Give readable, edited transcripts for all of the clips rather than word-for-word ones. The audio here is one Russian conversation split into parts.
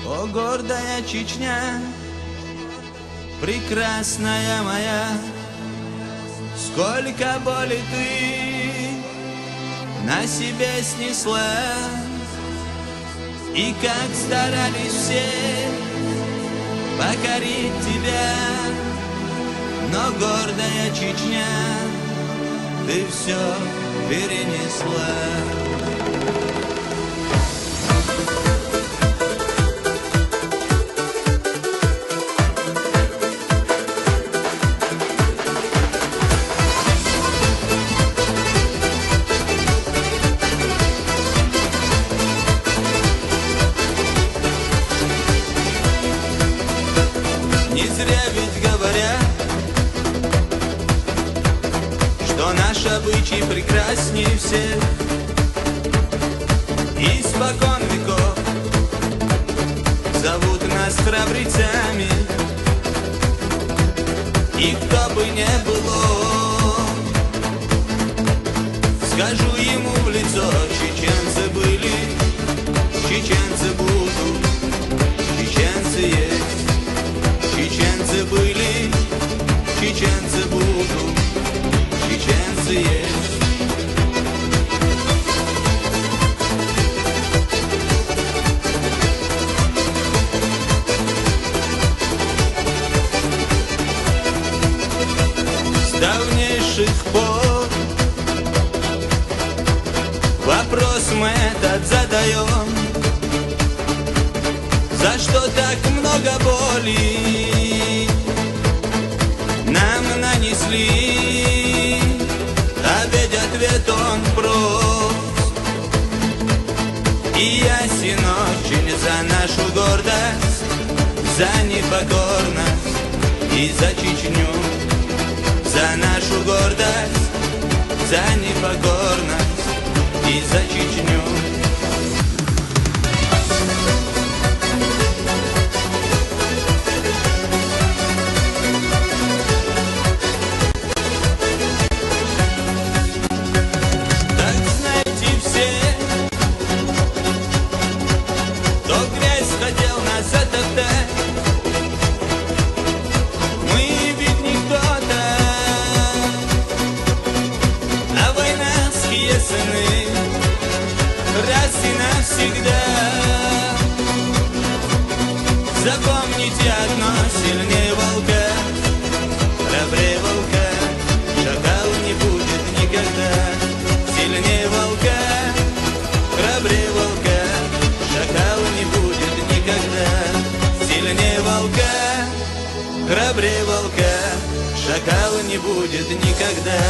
О, гордая Чечня, прекрасная моя, сколько боли ты на себе снесла, и как старались все покорить тебя, но гордая Чечня, ты все перенесла. Не зря ведь говорят, что наш обычай прекрасней всех. Испокон веков зовут нас храбрецами, и кто бы не было, скажу ему в лицо: чеченцы были, чеченцы будут, чеченцы есть. Чеченцы были, чеченцы будут, чеченцы есть. С давнейших пор вопрос мы этот задаем: за что так много боли нам нанесли? А ведь ответ он прост и ясен очень: за нашу гордость, за непокорность и за Чечню. За нашу гордость, за непокорность и за Чечню. Хотел нас затоптать, мы ведь не кто-то, а войнарские сыны, раз и навсегда. Запомните одно: сильнее волка, храбрее волка, шакал не будет никогда. Сильнее волка, храбрее волка, шакал не будет никогда. Сильнее волка, храбрее волка, шакала не будет никогда.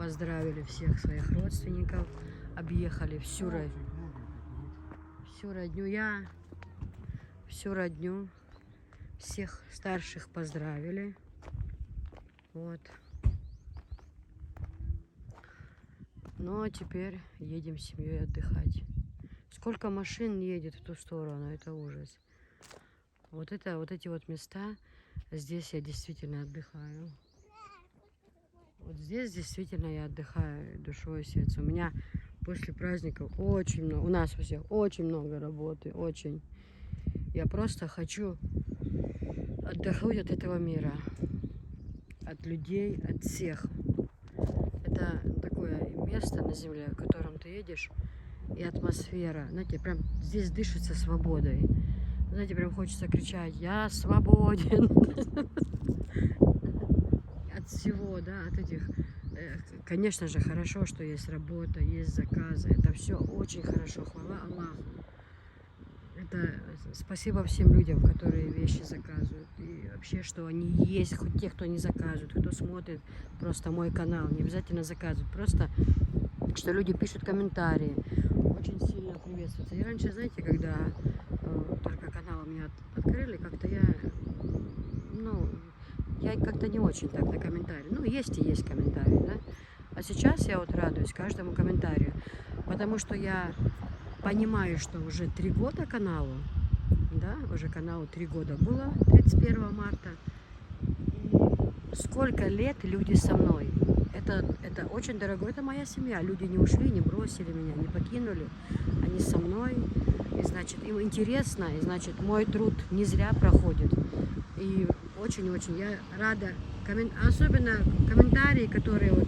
поздравили всех своих родственников, объехали всю родню, всю родню, всех старших поздравили. Вот. Ну а теперь едем с семьей отдыхать. Сколько машин едет в ту сторону, это ужас. Вот эти вот места, здесь я действительно отдыхаю. Вот здесь действительно я отдыхаю душой и сердцем. У меня после праздников очень много, у нас у всех очень много работы, очень. Я просто хочу отдохнуть от этого мира, от людей, от всех. Это такое место на земле, в котором ты едешь, и атмосфера, знаете, прям здесь дышится свободой. Знаете, прям хочется кричать: я свободен. От всего, да, от этих. Конечно же, хорошо, что есть работа, есть заказы. Это все очень хорошо, хвала Аллаху. Это спасибо всем людям, которые вещи заказывают. И вообще, что они есть, хоть те, кто не заказывают, кто смотрит просто мой канал, не обязательно заказывают. Просто, что люди пишут комментарии. Очень сильно приветствуется. И раньше, знаете, когда только канал у меня открыли, как-то я как-то не очень так на комментарии. Ну, есть и есть комментарии, да. А сейчас я вот радуюсь каждому комментарию, потому что я понимаю, что уже 3 года каналу, да, уже каналу 3 года было, 31 марта. И сколько лет люди со мной. Это очень дорого, это моя семья. Люди не ушли, не бросили меня, не покинули. Они со мной, и значит, им интересно, и значит, мой труд не зря проходит. И очень-очень я рада, особенно комментарии, которые вот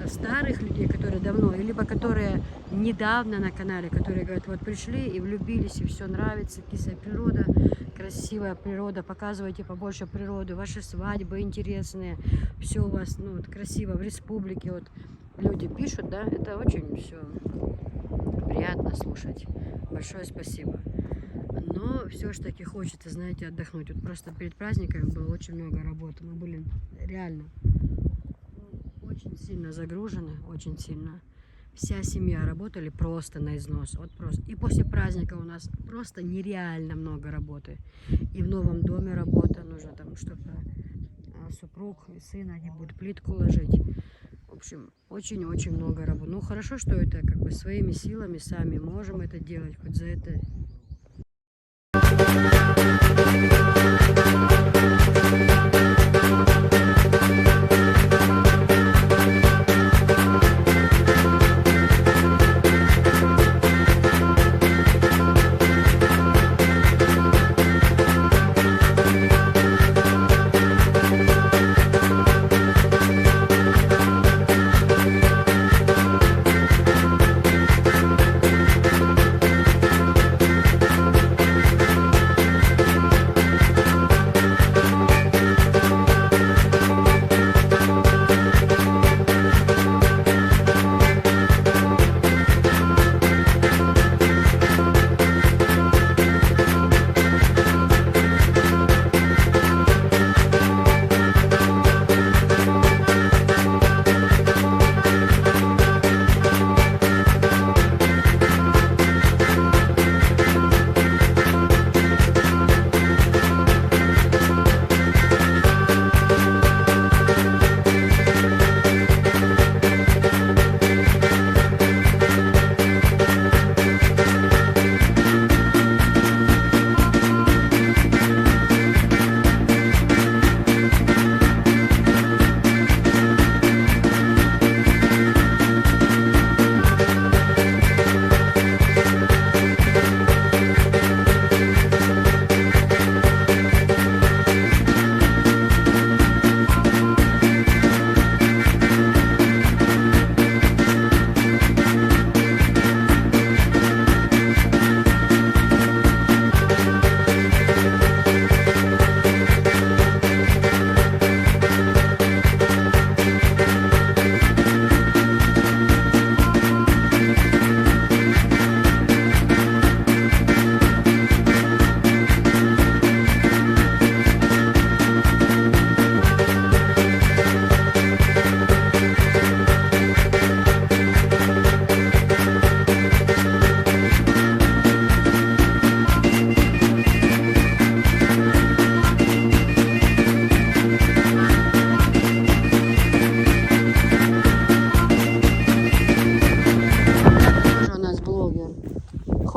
старых людей, которые давно, либо которые недавно на канале, которые говорят: вот пришли и влюбились, и все нравится, кислая природа, красивая природа, показывайте побольше природы, ваши свадьбы интересные, все у вас, ну, вот, красиво в республике, вот люди пишут, да, это очень все приятно слушать. Большое спасибо. Но все ж таки хочется, знаете, отдохнуть. Вот просто перед праздниками было очень много работы. Мы были реально очень сильно загружены, очень сильно. Вся семья работали просто на износ. Вот просто. И после праздника у нас просто нереально много работы. И в новом доме работа, нужно там что-то. Супруг и сын, они будут плитку ложить. В общем, очень-очень много работы. Ну, хорошо, что это как бы своими силами сами можем это делать. Хоть за это...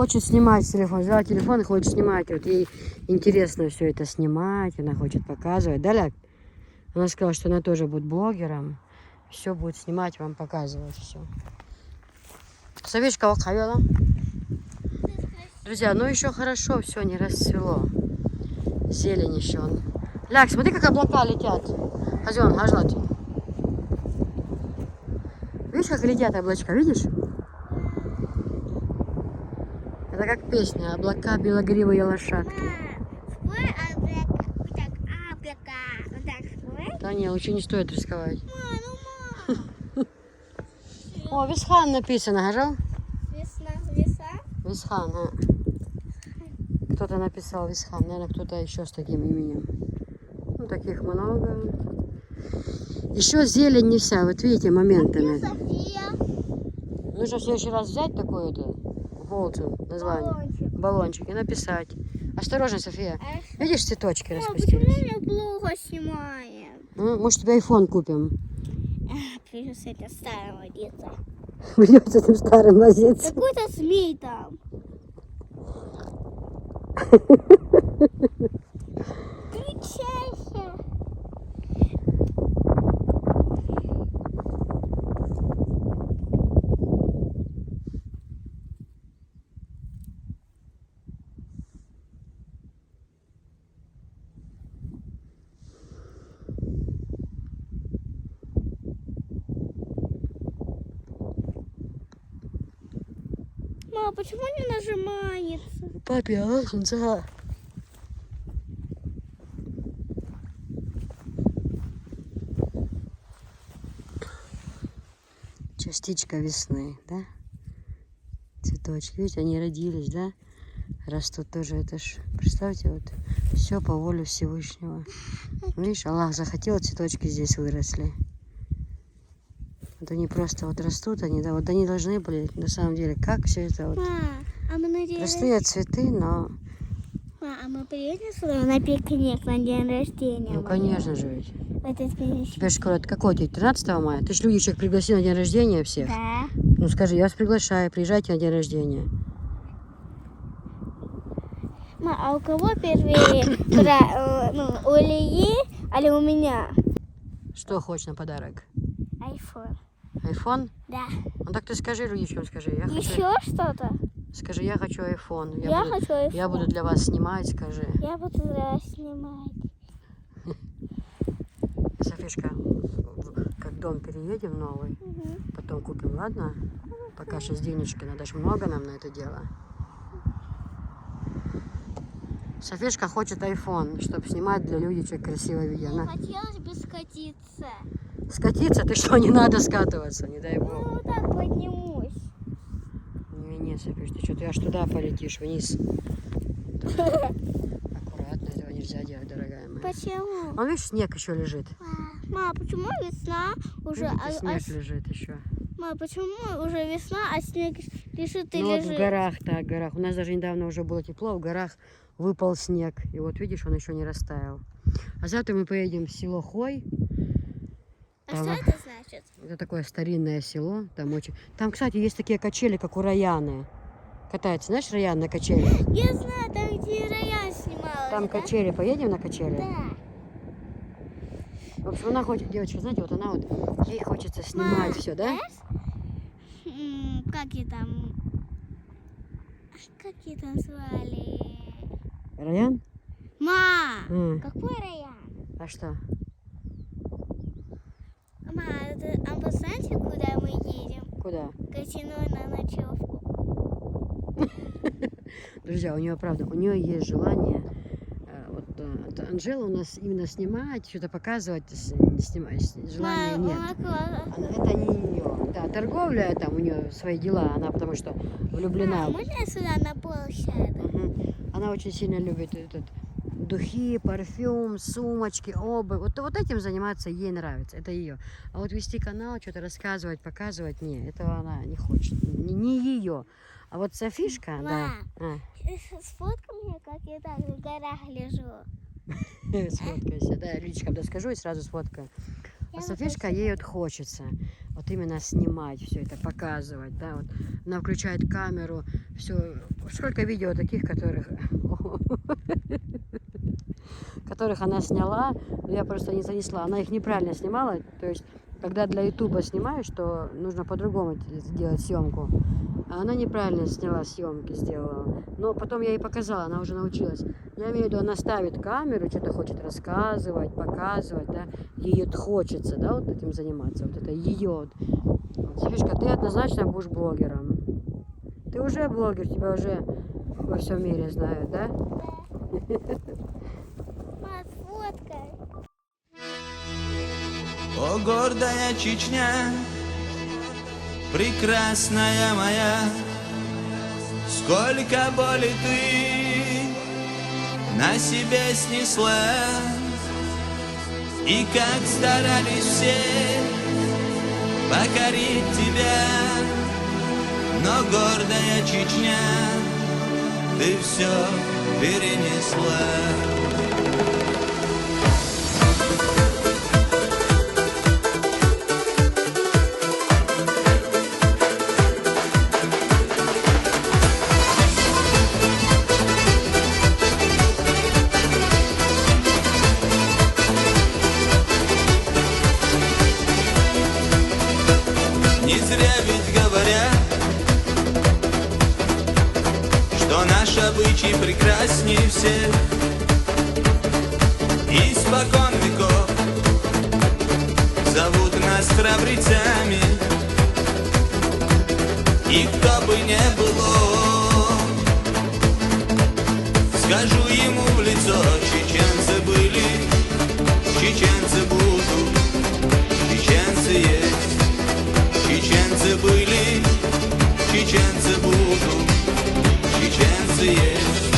хочет снимать с телефона. Взяла телефон и хочет снимать. Вот ей интересно все это снимать. Она хочет показывать. Да, Ляг? Она сказала, что она тоже будет блогером. Все будет снимать, вам показывать все. Советчика Вахавела. Друзья, ну еще хорошо, все не расцвело. Зелень еще. Ляг, смотри, как облака летят. Хозяин, гажлать. Видишь, как летят облачка, видишь? Это как песня «Облака белогривые лошадки». Спой облака. Вот так, облака. Вот так спой. Да не, лучше не стоит рисковать. Мама. О, Висхан написано, гажал? Весна, веса. Висхан, а. Кто-то написал Висхан, наверное, кто-то еще с таким именем. Ну, таких много. Еще зелень не вся, вот видите, моментами. София. Нужно в следующий раз взять такое-то, Волтон, название, Баллончик. баллончик и написать. Осторожно, София. А Видишь, цветочки почему почему распустились? мы плохо снимаем? Ну, может, тебе айфон купим? Придется с этим старым водиться. Придется этим старым возиться. Какой-то змей там. Включайся. Мама, почему не нажимается? Папе, а, сунца. Частичка весны, да? Цветочки, видите, они родились, да? Растут тоже, это ж, представьте, вот, все по воле Всевышнего. Видишь, Аллах захотел, цветочки здесь выросли. Вот они просто вот растут, они, да, вот они должны были, на самом деле, как все это вот. А мы на день Простые цветы, но, А мы приедем сюда на пикник на день рождения? ну, моего? конечно же ведь. В этот пикник. Тебе же скоро, какой тебе, 13 мая? Ты ж людичек пригласил на день рождения всех. Да. Ну скажи, я вас приглашаю, приезжайте на день рождения. А у кого первый, ну, у Ильи или у меня? Что хочешь на подарок? Айфон. Айфон? Да. Ну так ты скажи людичкам, скажи. Я хочу, Еще что-то? скажи, я хочу айфон. Я хочу айфон. Я буду для вас снимать, скажи. Я буду для вас снимать. Софишка, как дом переедем новый, Мгм. потом купим, ладно? Пока сейчас денежки, надо ж много нам на это дело. Софишка хочет айфон, чтобы снимать для людичек красивое видео. Мне Она... хотелось бы скатиться. Скатиться? Ты что, не надо скатываться, не дай Ну, бог. вот так поднимусь. Не, Софиш, ты что, ты аж туда полетишь, вниз. Аккуратно, этого нельзя делать, дорогая моя. Почему? Вон, видишь, снег еще лежит. Мама, почему весна уже... Видите, снег лежит еще. Мама, почему уже весна, а снег лежит и Ну вот лежит? в горах, так, в горах. У нас даже недавно уже было тепло, в горах выпал снег. И вот видишь, он еще не растаял. А завтра мы поедем в село Хой. А что Там- это значит? Это такое старинное село. Там очень. Там, кстати, есть такие качели, как у Раяны. Катается, знаешь, Раян на качели? Я знаю, там где Раян снималась, Там да? качели. Поедем на качели? Да. В общем, она хочет, девочка, знаете, вот она вот, ей хочется снимать все, да? Как я там... Как я там звали? Раян? Ма! Какой Раян? А что? Ма, а вы знаете, куда мы едем? Куда? Котиной на ночевку. Друзья, у нее, правда, у нее есть желание. Анжела у нас именно снимать, что-то показывать, снимать. Желания нет. Это не ее. Да, торговля там у нее свои дела, она потому что влюблена. Можно я сюда на пол сяду? Мгм. Она очень сильно любит духи, парфюм, сумочки, обувь. Вот этим заниматься ей нравится, это ее. А вот вести канал, что-то рассказывать, показывать, не, этого она не хочет. Не ее. А вот Софишка, да. Ма, сфоткай мне, как я так в горах лежу. Сфоткайся, да, я Лидочка, когда скажу и сразу сфоткаю. А Софишка, ей вот хочется вот именно снимать все это, показывать, да, вот она включает камеру, все, сколько видео таких, которых она сняла, но я просто не занесла, она их неправильно снимала, то есть, когда для ютуба снимаешь, то нужно по-другому делать съемку, а она неправильно сняла съемки, сделала, но потом я ей показала, она уже научилась. Я имею в виду, она ставит камеру, что-то хочет рассказывать, показывать, да, ей вот хочется, да, вот этим заниматься, вот это ее. Софишка, ты однозначно будешь блогером. Ты уже блогер, тебя уже во всем мире знают, да? Мам, сфоткай. О, гордая Чечня, прекрасная моя, сколько боли ты на себе снесла, и как старались все покорить тебя, но гордая Чечня, ты все перенесла. Не зря ведь говорят, что наш обычай прекрасней всех. Испокон веков зовут нас храбрецами, и кто бы не было, скажу ему в лицо: чеченцы были, чеченцы будут, чеченцы есть. Чеченцы были, чеченцы будут, чеченцы есть.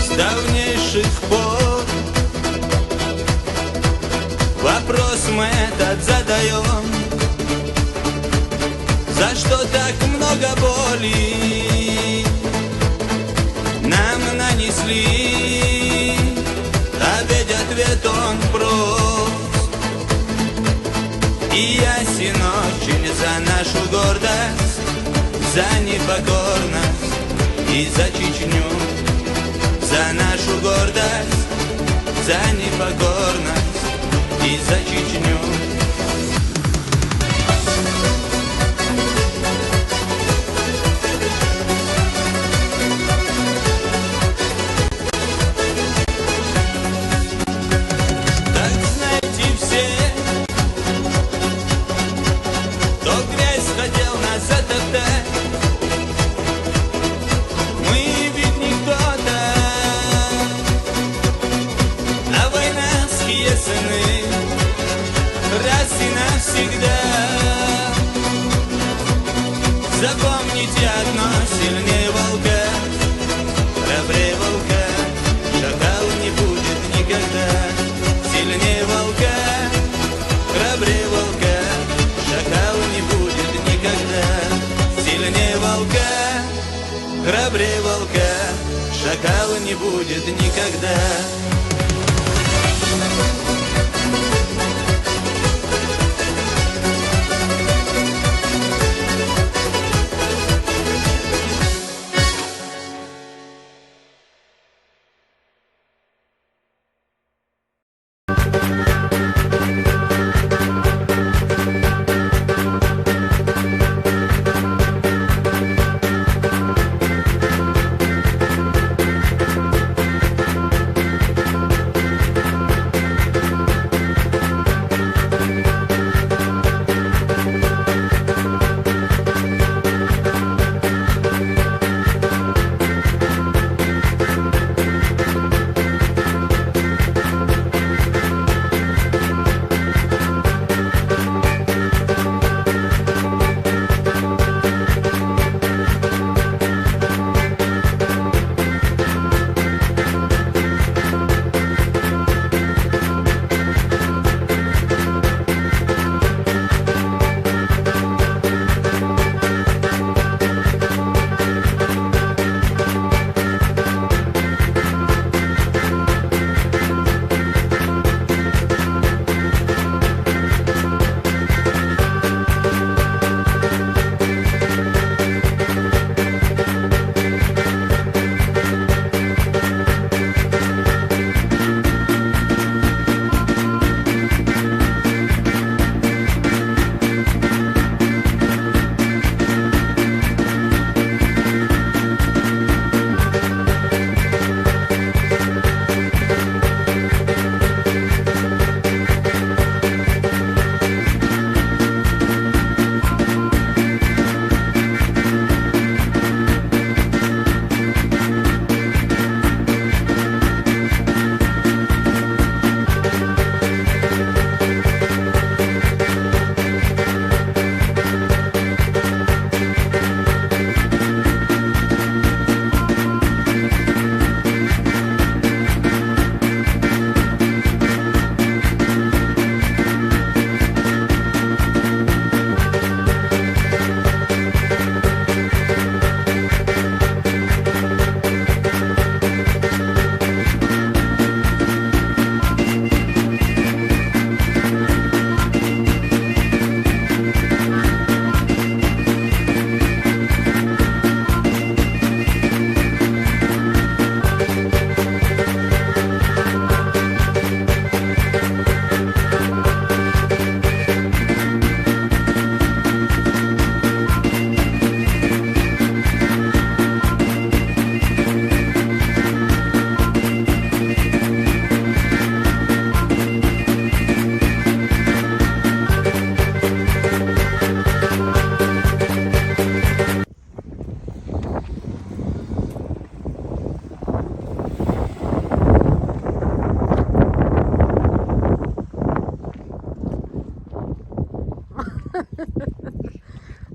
С давнейших пор вопрос мы этот задаем: за что так много боли нам нанесли? А ведь ответ он прост и ясен очень: за нашу гордость, за непокорность и за Чечню. За нашу гордость, за непокорность и за Чечню. Раз и навсегда запомните одно: сильнее волка, храбрее волка шакал не будет никогда. Сильнее волка, храбрее волка шакал не будет никогда. Сильнее волка, храбрее волка шакал не будет никогда.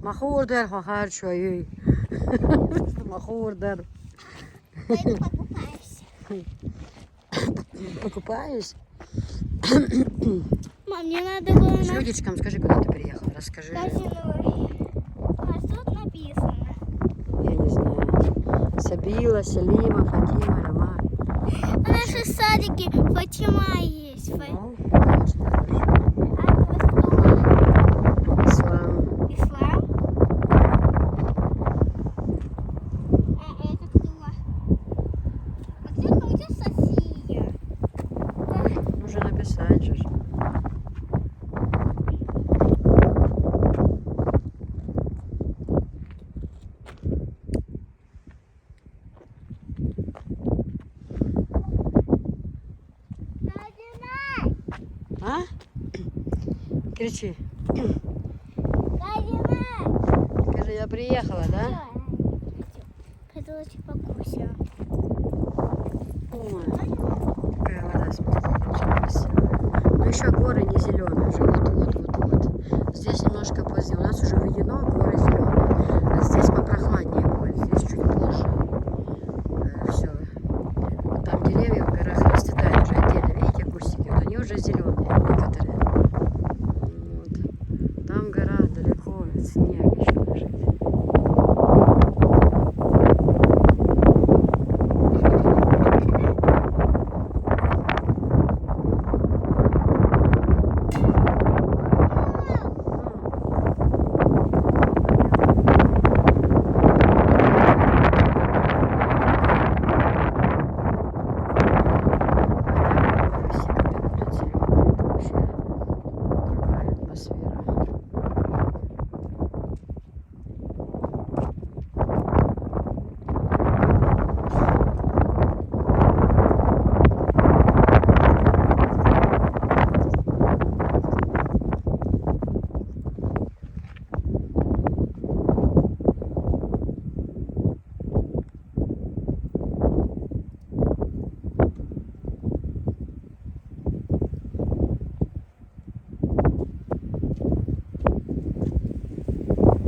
Махурдер, хахарчуй. Махурдер. Пойду покупаюсь. Покупаешь? Мам, мне надо было С на Людичком скажи, куда ты приехала, расскажи. казино. А что тут написано? Я не знаю. Сабила, Селима, Фатима, Рома. В нашем садике Фатима есть. Ну, конечно, хорошо. А это кто? Ислам. Ислам? А это кто? А где София? Нужно написать же. Казино! А? Кричи. Казино! Скажи, я приехала, да? Пойду лучше покушаю. Ой, какая вода, смотрите, очень красивая. Но еще горы не зеленые уже, вот. Здесь немножко позднее. У нас уже введено горы зеленые. А здесь попрохладнее будет, здесь чуть позже. Все. Вот там деревья в горах расцветают уже отдельно. Видите, кустики? Вот они уже зеленые некоторые. Вот. Там гора далеко, снег еще лежит.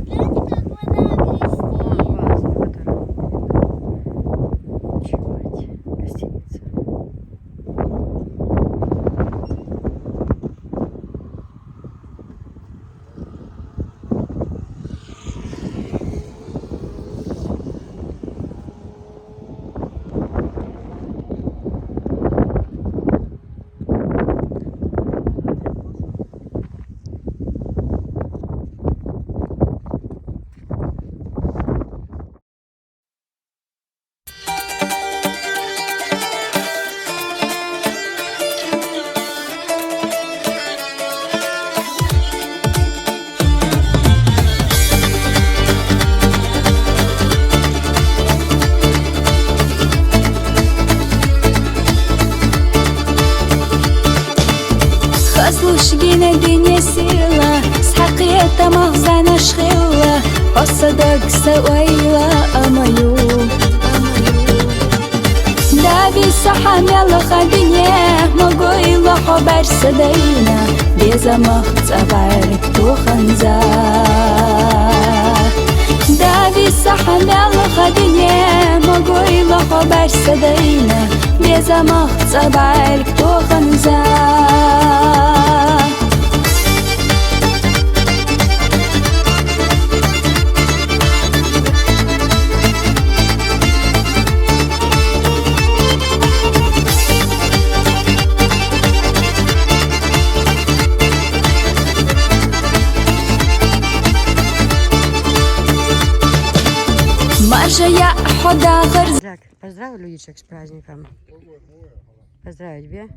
Гляньте, как вода блестит. Ночевать. Гостиница. Послушгина гиня сила, схақията мағзана шхила, осадак сауайла амаю. Дави сахамела хабине, могойла хобар садайна, безамах цаварик туханза. Дави сахамела хабине, могойла хобар садайна, безамах цаварик туханза. Маша, я хода гырз. Так, поздравь Людичек с праздником. Поздравить тебе.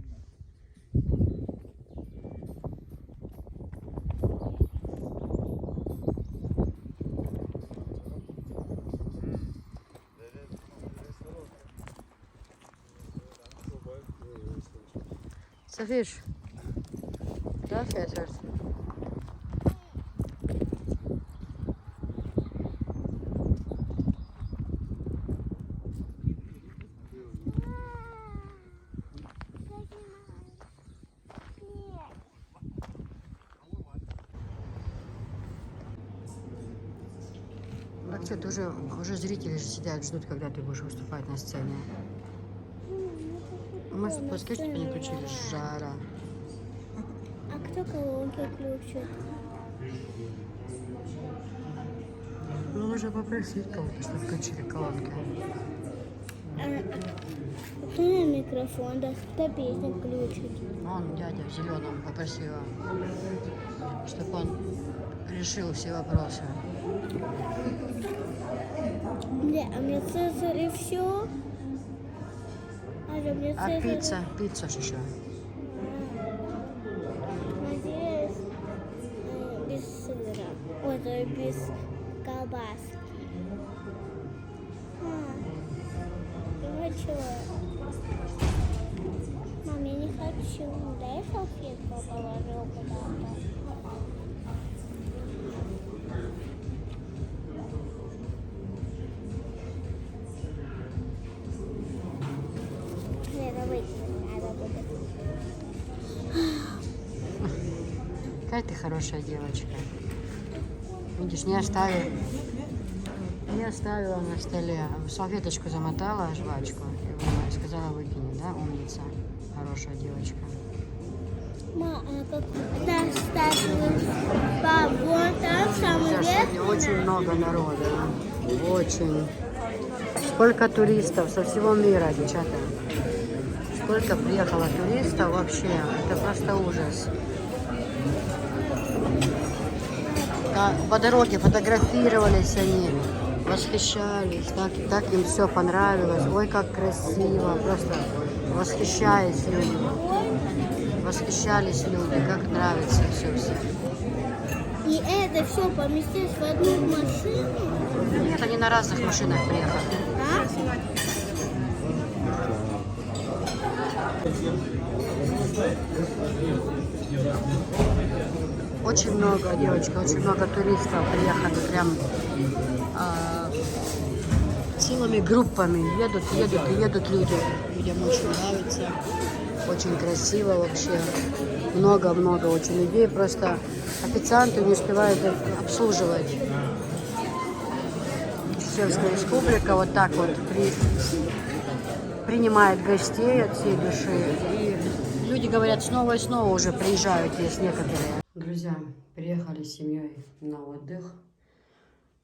Софиш, да, Федор? Как тебе тоже, уже зрители же сидят, ждут, когда ты будешь выступать на сцене. Мы спускай, чтобы не включили, жара. А кто колонки включит? Ну, нужно попросить кого-то, чтобы включили колонки. Кто на микрофон даст, кто песню включит? Вон дядя в зеленом попросила, чтобы он решил все вопросы. А мне Цезарь и все? Мне А Цезарь... пицца ж еще. Надеюсь, без сыра. Ой, то есть без колбаски. Я хочу. Мам, я не хочу. Дай салфетку положу куда-то. Надо выкинуть, надо будет. Какая ты хорошая девочка. Видишь, не оставила на столе. Салфеточку замотала, жвачку. И сказала, выкини, да? Умница. Хорошая девочка. Ма, а как там ставили? Пап, вон там самый Сейчас верх. сегодня очень много народа. Очень. Сколько туристов со всего мира, девчата. Сколько приехало туристов вообще. Это просто ужас. По дороге фотографировались они, восхищались, так им все понравилось. Ой, как красиво, просто восхищались люди. Восхищались люди, как нравится все. И это все поместилось в одну машину? Нет, они на разных машинах приехали. А? Очень много, девочка, очень много туристов приехали прям целыми группами. Едут люди. Людям очень нравится. Очень красиво вообще. Много очень людей. Просто официанты не успевают обслуживать. Чеченская республика вот так вот принимает гостей от всей души. И люди говорят, снова и снова уже приезжают, есть некоторые. Друзья, приехали с семьей на отдых.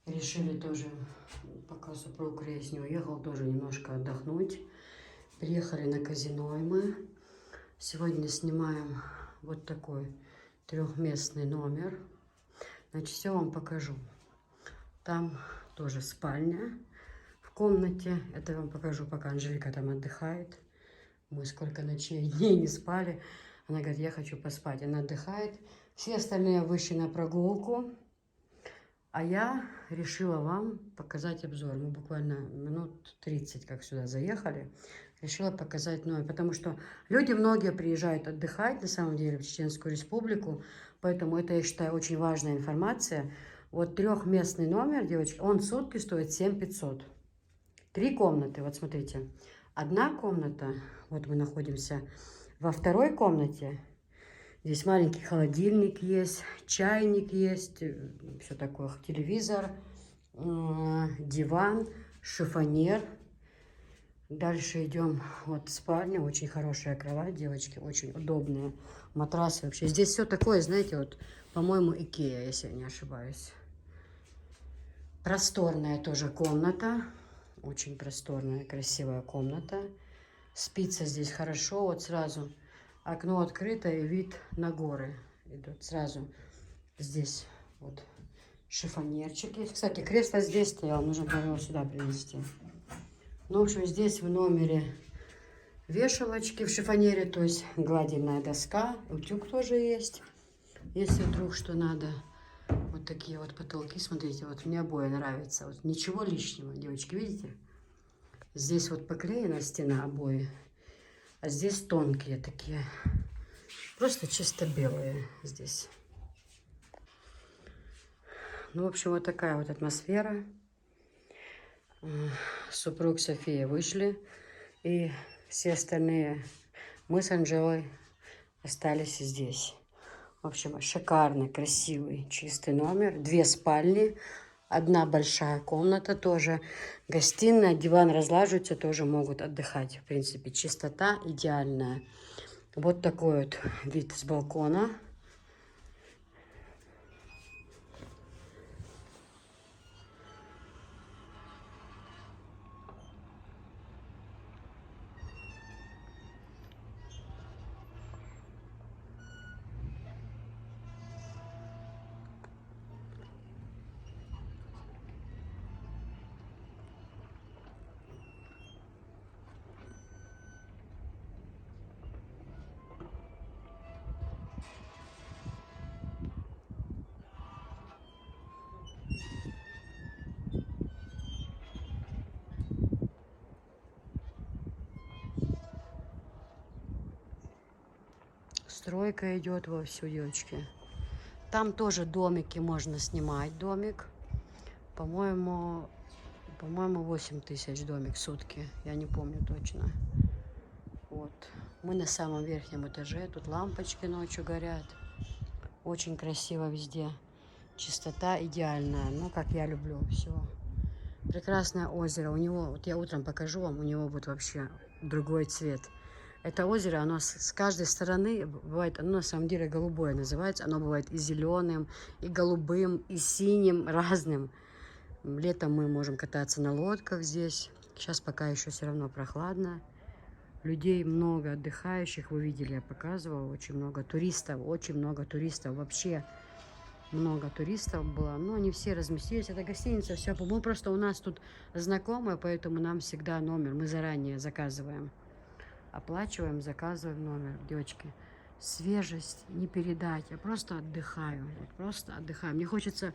Решили тоже, пока супруг рейс не уехал, тоже немножко отдохнуть. Приехали на казино и мы. Сегодня снимаем вот такой трехместный номер. Значит, все вам покажу. Там тоже спальня в комнате. Это я вам покажу, пока Анжелика там отдыхает. Мы сколько ночей, дней не спали. Она говорит, я хочу поспать. Она отдыхает. Все остальные вышли на прогулку. А я решила вам показать обзор. Мы буквально минут 30, как сюда заехали. Решила показать номер. Потому что люди многие приезжают отдыхать, на самом деле, в Чеченскую республику. Поэтому это, я считаю, очень важная информация. Вот трехместный номер, девочки, он в сутки стоит 7500. 3 комнаты, вот смотрите. Одна комната, вот мы находимся во второй комнате. Здесь маленький холодильник есть, чайник есть, все такое, телевизор, диван, шифоньер. Дальше идем, вот спальня, очень хорошая кровать, девочки, очень удобная. Матрасы вообще. Здесь все такое, знаете, вот, по-моему, Икеа, если я не ошибаюсь. Просторная тоже комната, очень просторная, красивая комната. Спится здесь хорошо, вот сразу. Окно открыто и вид на горы идет сразу. Здесь вот шифоньерчик есть. Кстати, кресло здесь стояло, нужно было его сюда принести. Ну, в общем, здесь в номере вешалочки в шифоньере, то есть гладильная доска. Утюг тоже есть, если вдруг что надо. Вот такие вот потолки, смотрите, вот мне обои нравятся. Вот ничего лишнего, девочки, видите? Здесь вот поклеена стена обои. А здесь тонкие такие, просто чисто белые здесь. Ну, в общем, вот такая вот атмосфера. Супруг София вышли, и все остальные, мы с Анжелой остались здесь. В общем, шикарный, красивый, чистый номер. 2 спальни. одна большая комната тоже. Гостиная, диван разлаживается, тоже могут отдыхать. В принципе, чистота идеальная. Вот такой вот вид с балкона. Стройка идет вовсю, девочки. Там тоже домики можно снимать. Домик, по-моему, 8 тысяч домик в сутки. Я не помню точно. Вот. Мы на самом верхнем этаже. Тут лампочки ночью горят. Очень красиво везде. Чистота идеальная. Ну, как я люблю. Все. Прекрасное озеро. У него, вот я утром покажу вам, у него будет вообще другой цвет. Это озеро, оно с каждой стороны бывает, оно на самом деле голубое называется. Оно бывает и зеленым, и голубым, и синим, разным. Летом мы можем кататься на лодках здесь. Сейчас пока еще все равно прохладно. Людей много отдыхающих, вы видели, я показывала. Очень много туристов, вообще много туристов было. Но не все разместились. Это гостиница, все. Мы просто у нас тут знакомые, поэтому нам всегда номер. Мы заранее заказываем. Оплачиваем, заказываем номер. Девочки, свежесть не передать. Я просто отдыхаю. Просто отдыхаю. Мне хочется,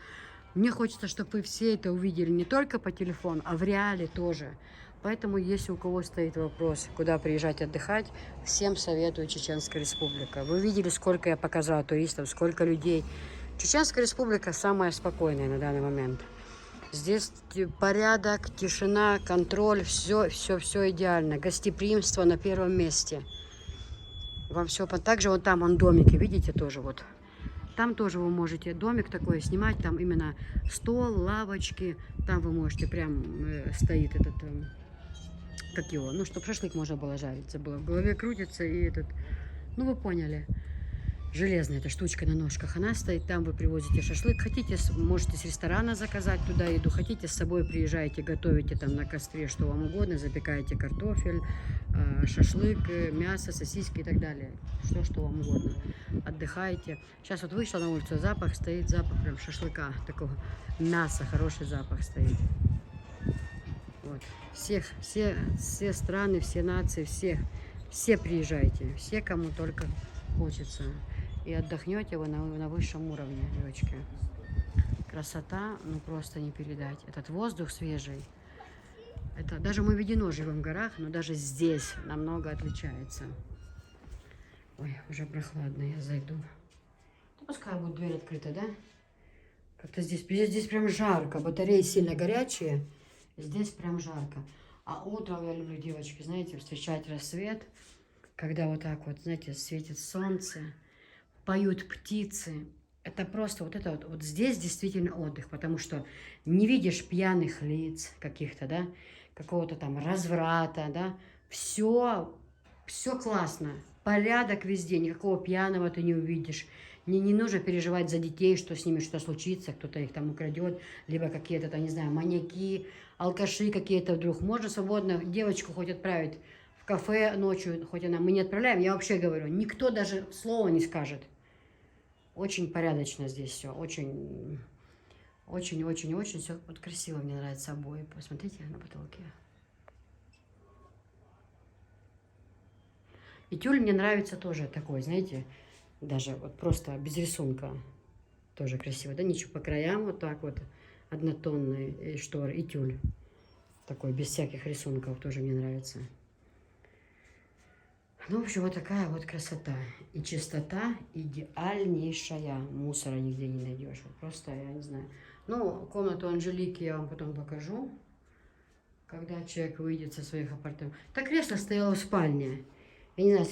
чтобы вы все это увидели не только по телефону, а в реале тоже. Поэтому, если у кого стоит вопрос, куда приезжать отдыхать, всем советую Чеченская Республика. Вы видели, сколько я показала туристов, сколько людей. Чеченская Республика самая спокойная на данный момент. Здесь порядок, тишина, контроль, все идеально. Гостеприимство на первом месте. Вам все. Также вот там домики, видите, тоже вот. Там тоже вы можете домик такой снимать, там именно стол, лавочки. Там вы можете прям стоит этот, как его, ну, чтобы шашлык можно было жарить. Забыла, в голове крутится и этот, ну, вы поняли. Железная эта штучка на ножках, она стоит, там вы привозите шашлык. Хотите, можете с ресторана заказать туда еду, хотите с собой приезжаете, готовите там на костре, что вам угодно, запекаете картофель, шашлык, мясо, сосиски и так далее. Что вам угодно. Отдыхаете. Сейчас вот вышла на улицу, запах стоит, запах прям шашлыка, такого мяса, хороший запах стоит. Вот. Все страны, все нации, все приезжайте, все, кому только хочется. И отдохнете вы на высшем уровне, девочки. Красота, ну просто не передать. Этот воздух свежий. Это даже мы в Ведено живем в горах, но даже здесь намного отличается. Ой, уже прохладно, я зайду. Ну, пускай будет дверь открыта, да? Как-то здесь прям жарко. Батареи сильно горячие. Здесь прям жарко. А утром я люблю, девочки, знаете, встречать рассвет. Когда вот так вот, знаете, светит солнце, поют птицы. Это просто вот здесь действительно отдых, потому что не видишь пьяных лиц каких-то, да, какого-то там разврата, да. Все классно, порядок везде, никакого пьяного ты не увидишь. Не нужно переживать за детей, что с ними что случится, кто-то их там украдет, либо какие-то там, не знаю, маньяки, алкаши какие-то вдруг. Можно свободно девочку хоть отправить в кафе ночью, хоть мы не отправляем, я вообще говорю, никто даже слова не скажет. Очень порядочно здесь все, очень все вот красиво, мне нравятся обои. Посмотрите на потолке. И тюль мне нравится тоже такой, знаете, даже вот просто без рисунка. Тоже красиво, да, ничего по краям, вот так вот, однотонные шторы и тюль. Такой, без всяких рисунков, тоже мне нравится. Ну, в общем, вот такая вот красота. И чистота идеальнейшая. Мусора нигде не найдешь. Вот просто, я не знаю. Ну, комнату Анжелики я вам потом покажу. Когда человек выйдет со своих апартаментов. Так кресло стояло в спальне. Я не знаю,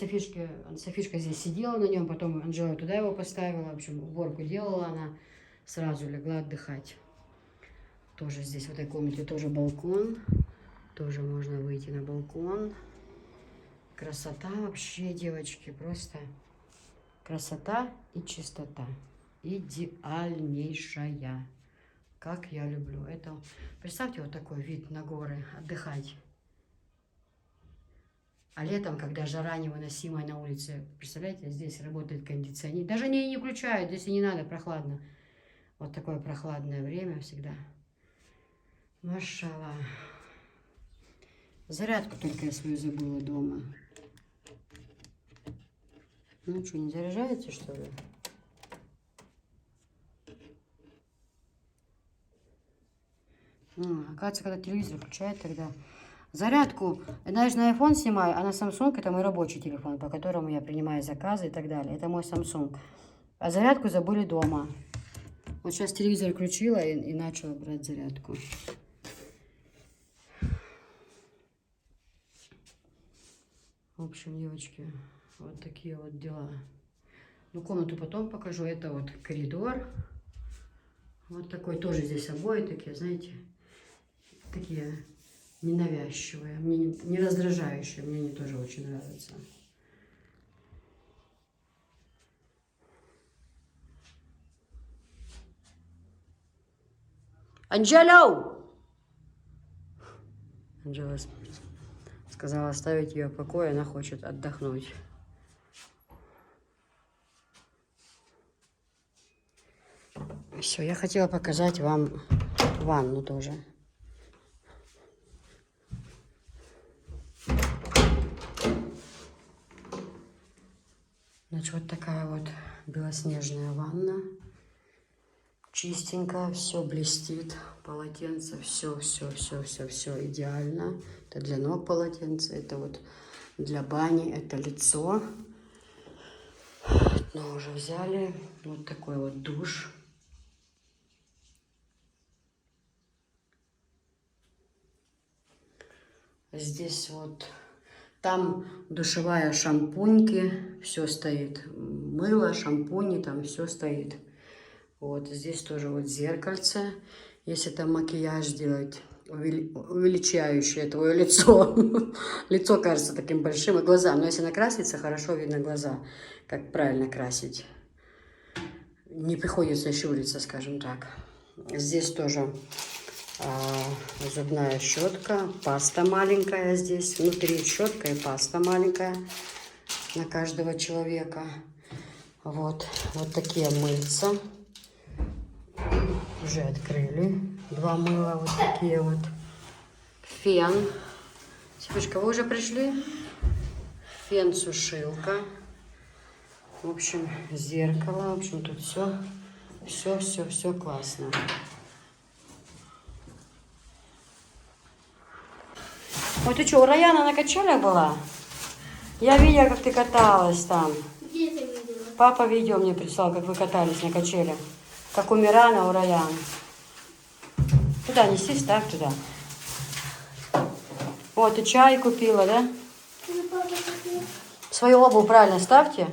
Софишка здесь сидела на нем, потом Анжела туда его поставила. В общем, уборку делала, она сразу легла отдыхать. Тоже здесь в этой комнате тоже балкон. Тоже можно выйти на балкон. Красота вообще, девочки, просто красота и чистота. Идеальнейшая. Как я люблю. Это, представьте, вот такой вид на горы, отдыхать. А летом, когда жара невыносимая на улице, представляете, здесь работает кондиционер. Даже не включают, если не надо, прохладно. Вот такое прохладное время всегда. Машалла. Зарядку только я свою забыла дома. Ну что, не заряжаете, что ли? Оказывается, когда телевизор включает, тогда зарядку, знаешь, на iPhone снимаю, а на Samsung это мой рабочий телефон, по которому я принимаю заказы и так далее. Это мой Samsung. А зарядку забыли дома. Вот сейчас телевизор включила и начала брать зарядку. В общем, девочки, вот такие вот дела. Ну, комнату потом покажу. Это вот коридор. Вот такой тоже здесь обои такие, знаете, такие ненавязчивые, мне не раздражающие, мне они тоже очень нравятся. Анджело! Анджела сказала оставить ее в покое, она хочет отдохнуть. Все, я хотела показать вам ванну тоже. Значит, вот такая вот белоснежная ванна. Чистенькая, все блестит. Полотенце, все идеально. Это для ног полотенце, это вот для бани, это лицо. Но уже взяли. Вот такой вот душ. Здесь вот, там душевая, шампуньки, все стоит. Мыло, шампуни, там все стоит. Вот здесь тоже вот зеркальце. Если там макияж делать, увеличающее твое лицо. Лицо кажется таким большим, и глаза. Но если накраситься, хорошо видно глаза. Как правильно красить. Не приходится щуриться, скажем так. Здесь тоже зубная щетка, паста маленькая здесь. Внутри щетка и паста маленькая на каждого человека. Вот такие мыльца. Уже открыли. 2 мыла вот такие вот. Фен. Сипочка, вы уже пришли? Фен-сушилка. В общем, зеркало. В общем, тут все классно. Ой, ты что, у Раяна на качелях была? Я видела, как ты каталась там. Где ты видела? Папа видео мне прислал, как вы катались на качелях. Как у Мирана, у Раяна. Туда неси, ставь туда. Вот, и чай купила, да? Свою обувь правильно ставьте.